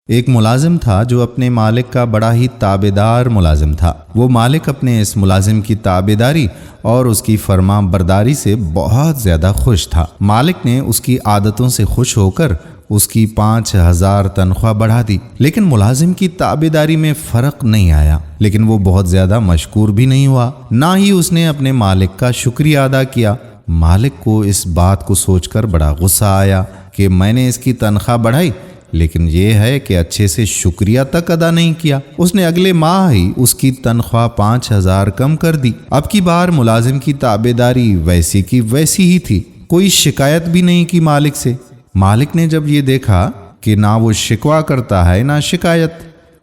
ایک ملازم تھا جو اپنے مالک کا بڑا ہی تابعدار ملازم تھا۔ وہ مالک اپنے اس ملازم کی تابعداری اور اس کی فرما برداری سے بہت زیادہ خوش تھا۔ مالک نے اس کی عادتوں سے خوش ہو کر اس کی 5000 تنخواہ بڑھا دی، لیکن ملازم کی تابعداری میں فرق نہیں آیا۔ لیکن وہ بہت زیادہ مشکور بھی نہیں ہوا، نہ ہی اس نے اپنے مالک کا شکریہ ادا کیا۔ مالک کو اس بات کو سوچ کر بڑا غصہ آیا کہ میں نے اس کی تنخواہ بڑھائی، لیکن یہ ہے کہ اچھے سے شکریہ تک ادا نہیں کیا۔ اس نے اگلے ماہ ہی اس کی تنخواہ 5000 کم کر دی۔ اب کی بار ملازم کی تابعداری ویسی کی ویسی ہی تھی، کوئی شکایت بھی نہیں کی مالک سے۔ مالک نے جب یہ دیکھا کہ نہ وہ شکوہ کرتا ہے نہ شکایت،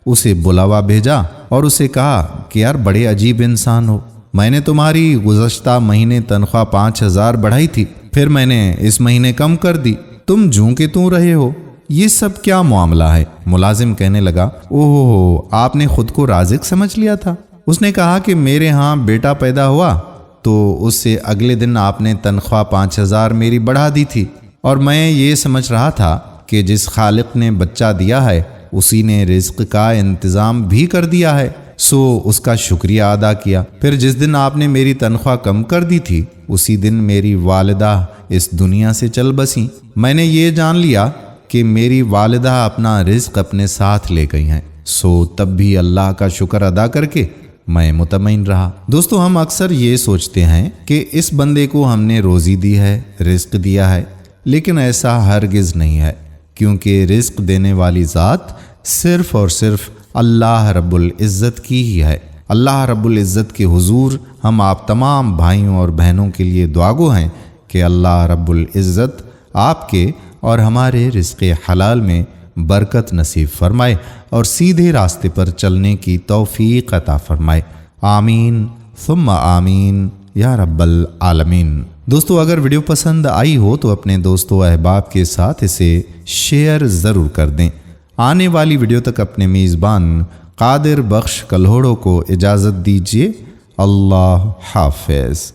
اسے بلاوا بھیجا اور اسے کہا کہ یار بڑے عجیب انسان ہو، میں نے تمہاری گزشتہ مہینے تنخواہ 5000 بڑھائی تھی، پھر میں نے اس مہینے کم کر دی، تم جوں کہ توں رہے ہو، یہ سب کیا معاملہ ہے؟ ملازم کہنے لگا اوہ آپ نے خود کو رازق سمجھ لیا تھا۔ اس نے کہا کہ میرے ہاں بیٹا پیدا ہوا تو اس سے اگلے دن آپ نے تنخواہ 5000 میری بڑھا دی تھی، اور میں یہ سمجھ رہا تھا کہ جس خالق نے بچہ دیا ہے اسی نے رزق کا انتظام بھی کر دیا ہے، سو اس کا شکریہ ادا کیا۔ پھر جس دن آپ نے میری تنخواہ کم کر دی تھی اسی دن میری والدہ اس دنیا سے چل بسیں۔ میں نے یہ جان لیا کہ میری والدہ اپنا رزق اپنے ساتھ لے گئی ہیں، سو تب بھی اللہ کا شکر ادا کر کے میں مطمئن رہا۔ دوستو ہم اکثر یہ سوچتے ہیں کہ اس بندے کو ہم نے روزی دی ہے، رزق دیا ہے، لیکن ایسا ہرگز نہیں ہے، کیونکہ رزق دینے والی ذات صرف اور صرف اللہ رب العزت کی ہی ہے۔ اللہ رب العزت کے حضور ہم آپ تمام بھائیوں اور بہنوں کے لیے دعاگو ہیں کہ اللہ رب العزت آپ کے اور ہمارے رزق حلال میں برکت نصیب فرمائے اور سیدھے راستے پر چلنے کی توفیق عطا فرمائے، آمین ثم آمین یا رب العالمین۔ دوستو اگر ویڈیو پسند آئی ہو تو اپنے دوستوں احباب کے ساتھ اسے شیئر ضرور کر دیں۔ آنے والی ویڈیو تک اپنے میزبان قادر بخش کلہوڑو کو اجازت دیجیے۔ اللہ حافظ۔